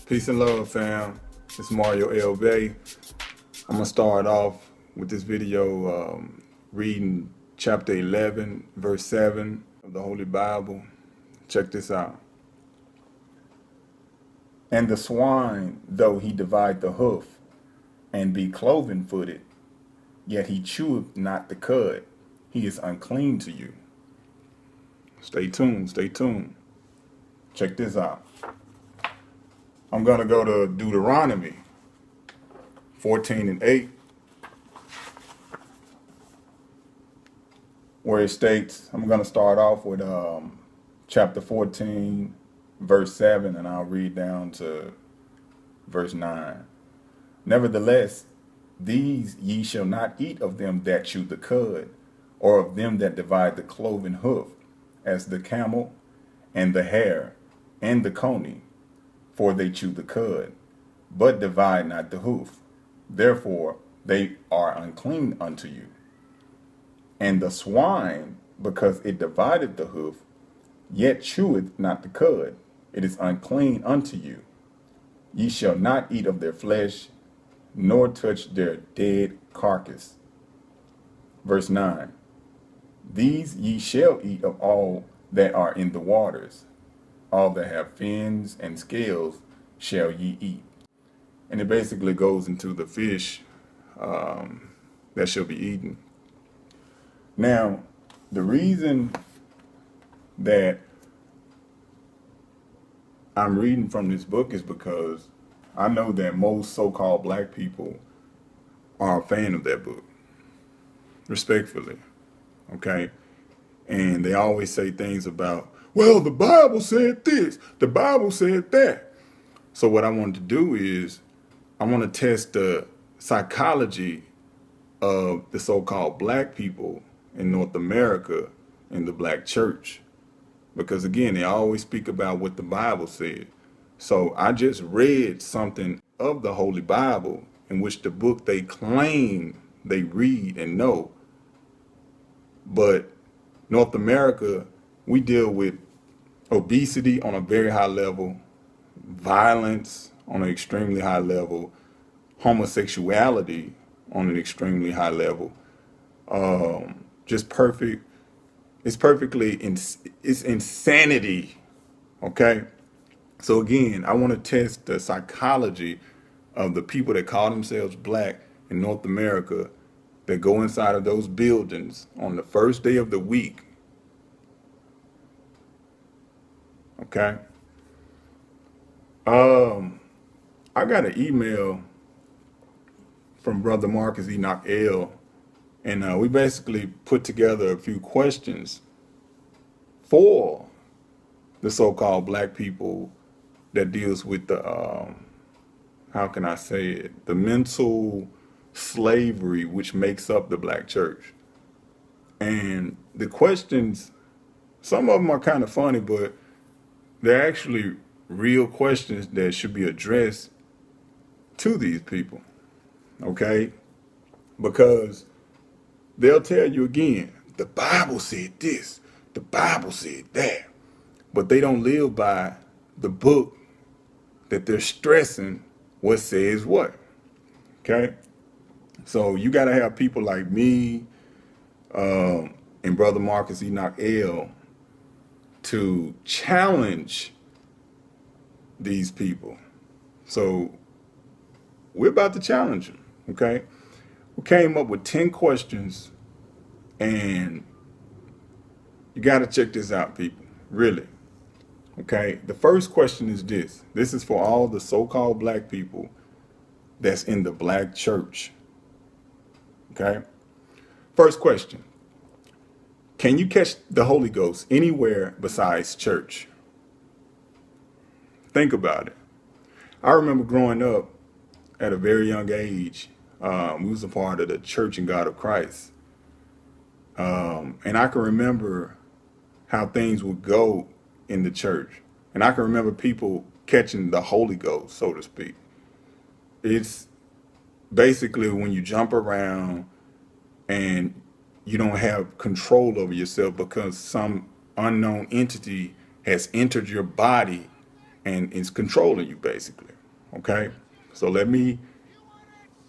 Peace and love, fam. It's Moreno Bey. I'm going to start off with this video reading chapter 11, verse 7 of the Holy Bible. Check this out. And the swine, though he divide the hoof, and be cloven-footed, yet he cheweth not the cud, he is unclean to you. Stay tuned, stay tuned. Check this out. I'm going to go to Deuteronomy 14:8, where it states, I'm going to start off with chapter 14, verse 7, and I'll read down to verse 9. Nevertheless, these ye shall not eat of them that chew the cud, or of them that divide the cloven hoof, as the camel, and the hare, and the coney, for they chew the cud, but divide not the hoof. Therefore they are unclean unto you. And the swine, because it divided the hoof, yet cheweth not the cud, it is unclean unto you. Ye shall not eat of their flesh, nor touch their dead carcass. Verse 9. These ye shall eat of all that are in the waters. All that have fins and scales shall ye eat. And it basically goes into the fish that shall be eaten. Now, the reason that I'm reading from this book is because I know that most so-called black people are a fan of that book, respectfully, okay? And they always say things about, well, the Bible said this, the Bible said that. So what I want to do is I want to test the psychology of the so-called black people in North America in the black church. Because again, they always speak about what the Bible said. So I just read something of the Holy Bible in which the book they claim they read and know. But North America, we deal with obesity on a very high level, violence on an extremely high level, homosexuality on an extremely high level. Just perfect. It's perfectly, it's insanity. Okay. So again, I want to test the psychology of the people that call themselves black in North America that go inside of those buildings on the first day of the week. Okay. I got an email from Brother Marcus Enoch L. And we basically put together a few questions for the so-called black people that deals with the, how can I say it, the mental slavery which makes up the black church. And the questions, some of them are kind of funny, but they're actually real questions that should be addressed to these people, okay? Because they'll tell you again, the Bible said this, the Bible said that, but they don't live by the book that they're stressing what says what, okay? So you got to have people like me and Brother Marcus Enoch L to challenge these people. So we're about to challenge them, okay? We came up with 10 questions, and you got to check this out, people, really. Okay, the first question is this. This is for all the so-called black people that's in the black church. Okay, first question. Can you catch the Holy Ghost anywhere besides church? Think about it. I remember growing up at a very young age. We was a part of the Church and God of Christ. And I can remember how things would go in the church. And I can remember people catching the Holy Ghost, so to speak. It's basically when you jump around and you don't have control over yourself because some unknown entity has entered your body and is controlling you, basically. Okay? So let me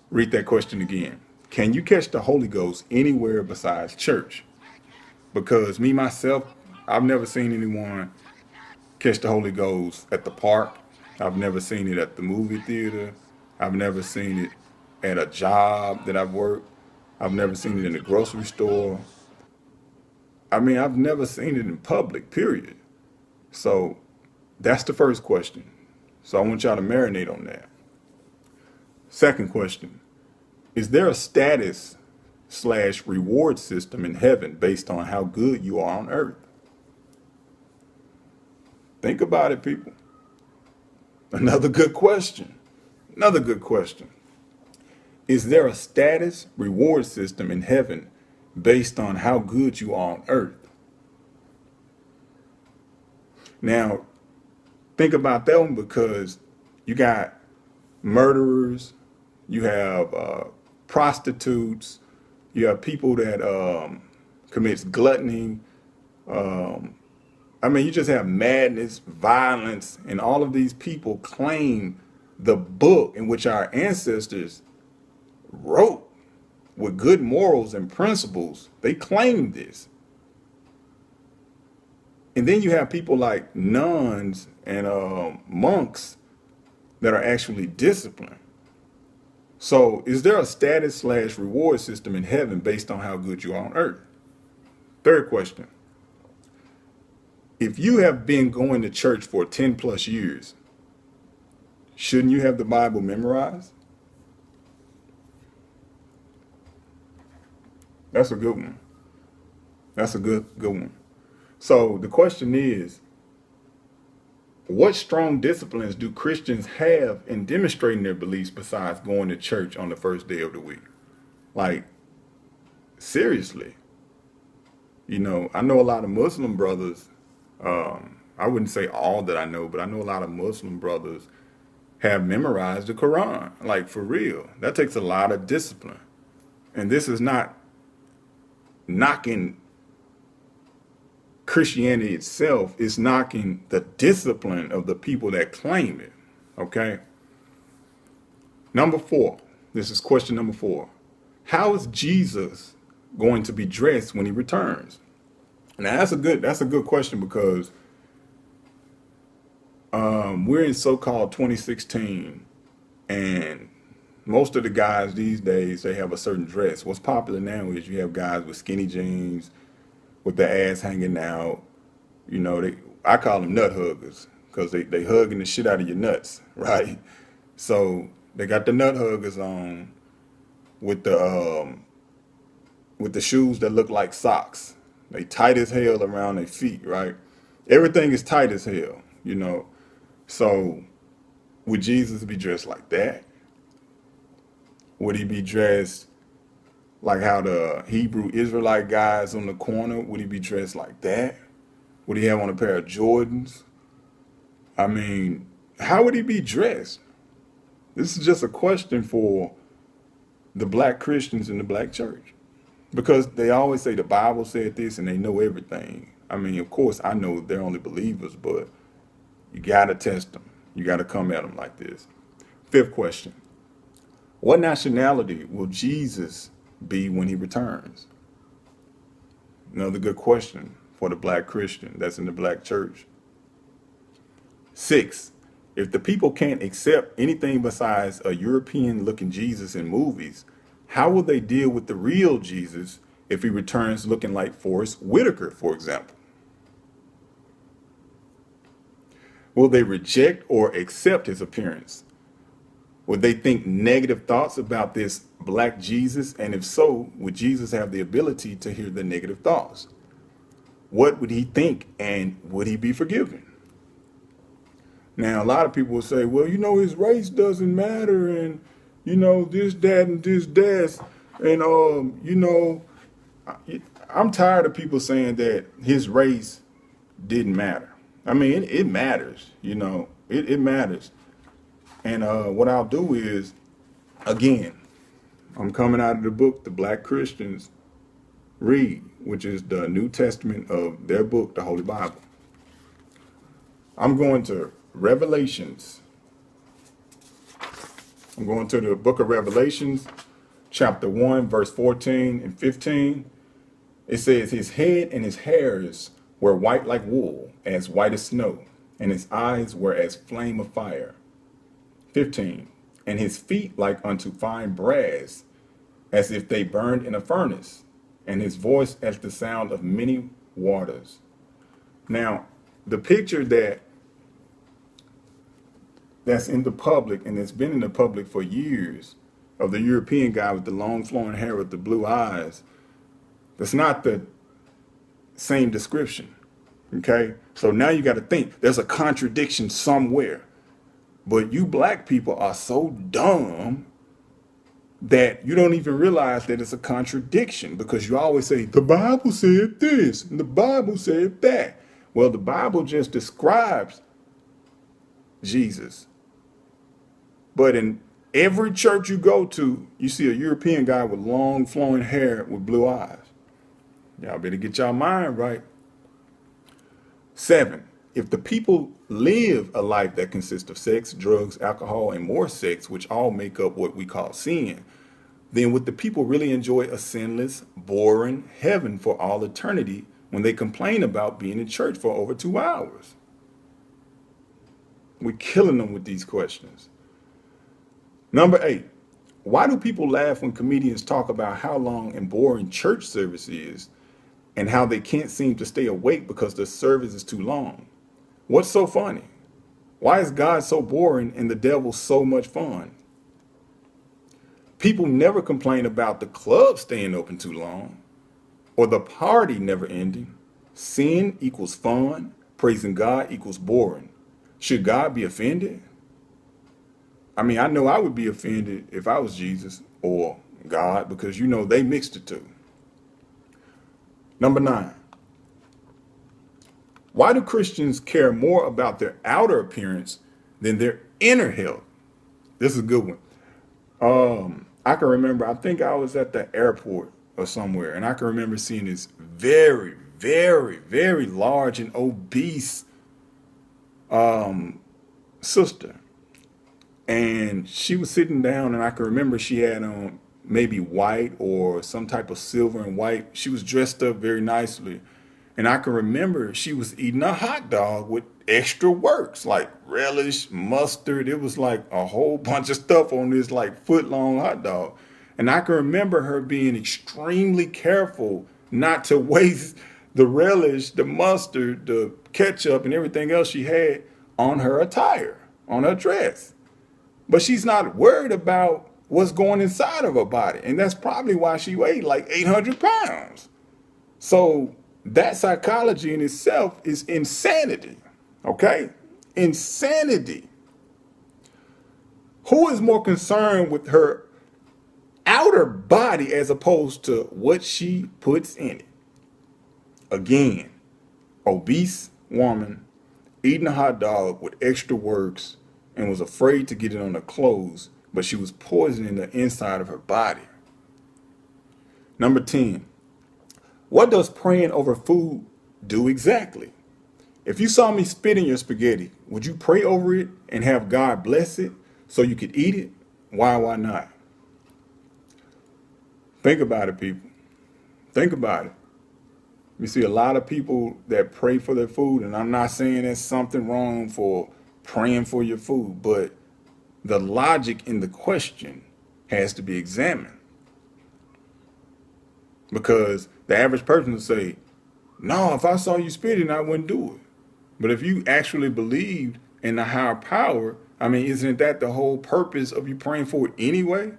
read that question again. Can you catch the Holy Ghost anywhere besides church? Because me, myself, I've never seen anyone catch the Holy Ghost at the park. I've never seen it at the movie theater. I've never seen it at a job that I've worked. I've never seen it in the grocery store. I mean, I've never seen it in public, period. So that's the first question. So I want y'all to marinate on that. Second question. Is there a status/reward system in heaven based on how good you are on earth? Think about it, people. Another good question. Another good question. Is there a status/reward system in heaven based on how good you are on earth? Now, think about that one, because you got murderers, you have prostitutes, you have people that commits gluttony. I mean, you just have madness, violence, and all of these people claim the book in which our ancestors wrote with good morals and principles. They claim this. And then you have people like nuns and monks that are actually disciplined. So is there a status/reward system in heaven based on how good you are on earth? Third question. If you have been going to church for 10 plus years, shouldn't you have the Bible memorized? That's a good one. That's a good one. So the question is, what strong disciplines do Christians have in demonstrating their beliefs besides going to church on the first day of the week? Like, seriously. You know, I know a lot of Muslim brothers. I wouldn't say all that I know, but I know a lot of Muslim brothers have memorized the Quran. Like, for real. That takes a lot of discipline. And this is not knocking Christianity itself, is knocking the discipline of the people that claim it. Okay? Number 4. This is question number 4. How is Jesus going to be dressed when he returns? Now that's a good question, because we're in so-called 2016, and most of the guys these days, they have a certain dress. What's popular now is you have guys with skinny jeans, with their ass hanging out. You know, I call them nut huggers, because they hugging the shit out of your nuts, right? So they got the nut huggers on with the shoes that look like socks. They tight as hell around their feet, right? Everything is tight as hell, you know. So would Jesus be dressed like that? Would he be dressed like how the Hebrew Israelite guys on the corner? Would he be dressed like that? Would he have on a pair of Jordans? I mean, how would he be dressed? This is just a question for the black Christians in the black church. Because they always say the Bible said this and they know everything. I mean, of course, I know they're only believers, but you got to test them. You got to come at them like this. 5th question. What nationality will Jesus be when he returns? Another good question for the black Christian that's in the black church. 6. If the people can't accept anything besides a European-looking Jesus in movies, how will they deal with the real Jesus if he returns looking like Forrest Whitaker, for example? Will they reject or accept his appearance? Would they think negative thoughts about this black Jesus? And if so, would Jesus have the ability to hear the negative thoughts? What would he think, and would he be forgiven? Now, a lot of people will say, well, you know, his race doesn't matter, and, you know, this, that, and this, that. And, you know, I'm tired of people saying that his race didn't matter. I mean, it matters, you know, it matters. And what I'll do is, again, I'm coming out of the book, The Black Christians Read. which is the New Testament of their book, the Holy Bible. I'm going to Revelations. I'm going to the book of Revelations, chapter 1, verse 14 and 15. It says, his head and his hairs were white like wool, as white as snow, and his eyes were as flame of fire. 15. And his feet like unto fine brass, as if they burned in a furnace, and his voice as the sound of many waters. Now, the picture that's in the public, and it's been in the public for years, of the European guy with the long flowing hair with the blue eyes, that's not the same description. Okay? So now you got to think there's a contradiction somewhere. But you black people are so dumb that you don't even realize that it's a contradiction, because you always say, the Bible said this, and the Bible said that. Well, the Bible just describes Jesus. But in every church you go to, you see a European guy with long flowing hair with blue eyes. Y'all better get y'all mind right. 7. If the people live a life that consists of sex, drugs, alcohol, and more sex, which all make up what we call sin, then would the people really enjoy a sinless, boring heaven for all eternity when they complain about being in church for over 2 hours? We're killing them with these questions. Number 8. Why do people laugh when comedians talk about how long and boring church service is, and how they can't seem to stay awake because the service is too long? What's so funny? Why is God so boring and the devil so much fun? People never complain about the club staying open too long, or the party never ending. Sin equals fun. Praising God equals boring. Should God be offended? I mean, I know I would be offended if I was Jesus or God, because you know they mixed the two. Number 9. Why do Christians care more about their outer appearance than their inner health? This is a good one. I can remember, I think I was at the airport or somewhere, and I can remember seeing this very, very, very large and obese sister. And she was sitting down, and I can remember she had on maybe white or some type of silver and white. She was dressed up very nicely. And I can remember she was eating a hot dog with extra works, like relish, mustard. It was like a whole bunch of stuff on this like foot-long hot dog. And I can remember her being extremely careful not to waste the relish, the mustard, the ketchup, and everything else she had on her attire, on her dress. But she's not worried about what's going inside of her body. And that's probably why she weighed like 800 pounds. So that psychology in itself is insanity. Okay? Insanity. Who is more concerned with her outer body as opposed to what she puts in it? Again, obese woman eating a hot dog with extra works and was afraid to get it on her clothes, but she was poisoning the inside of her body. Number 10. What does praying over food do exactly? If you saw me spit in your spaghetti, would you pray over it and have God bless it so you could eat it? Why not? Think about it, people. Think about it. You see a lot of people that pray for their food, and I'm not saying there's something wrong for praying for your food, but the logic in the question has to be examined. Because the average person will say, no, if I saw you spitting, I wouldn't do it. But if you actually believed in the higher power, I mean, isn't that the whole purpose of you praying for it anyway?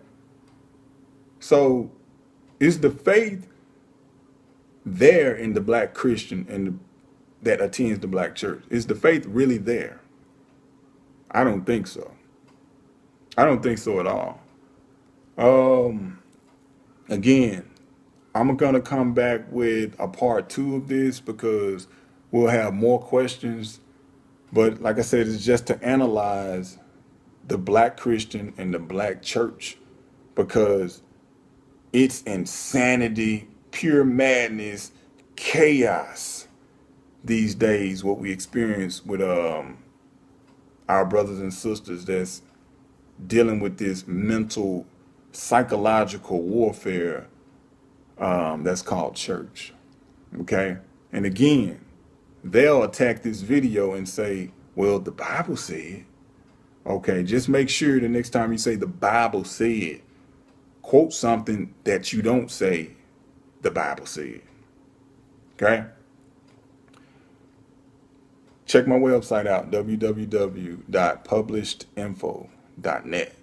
So is the faith there in the black Christian and that attends the black church? Is the faith really there? I don't think so. I don't think so at all. Again, I'm going to come back with a part 2 of this because we'll have more questions. But like I said, it's just to analyze the black Christian and the black church, because it's insanity, pure madness. chaos these days, what we experience with our brothers and sisters that's dealing with this mental, psychological warfare that's called church. Okay? And again, they'll attack this video and say, well, the Bible said. Okay, just make sure the next time you say the Bible said, quote something that you don't say the Bible said. Okay? Check my website out, www.publishedinfo.net.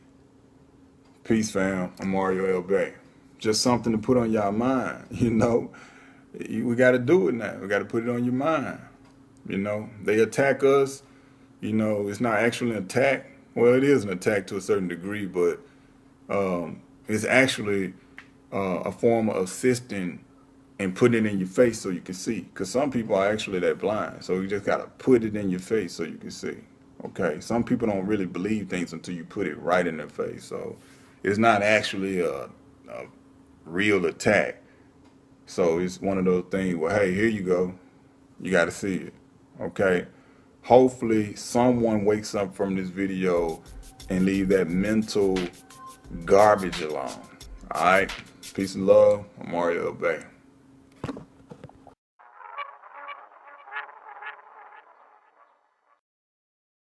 Peace, fam. I'm Moreno Bey. Just something to put on y'all mind, you know. We got to do it now. We got to put it on your mind. You know, they attack us. You know, it's not actually an attack. Well, it is an attack to a certain degree, but it's actually a form of assisting and putting it in your face so you can see. Because some people are actually that blind. So you just got to put it in your face so you can see. Okay. Some people don't really believe things until you put it right in their face. So it's not actually a real attack. So it's one of those things where, hey, here you go. You got to see it. Okay. Hopefully someone wakes up from this video and leave that mental garbage alone. All right. Peace and love. I'm Moreno Bey.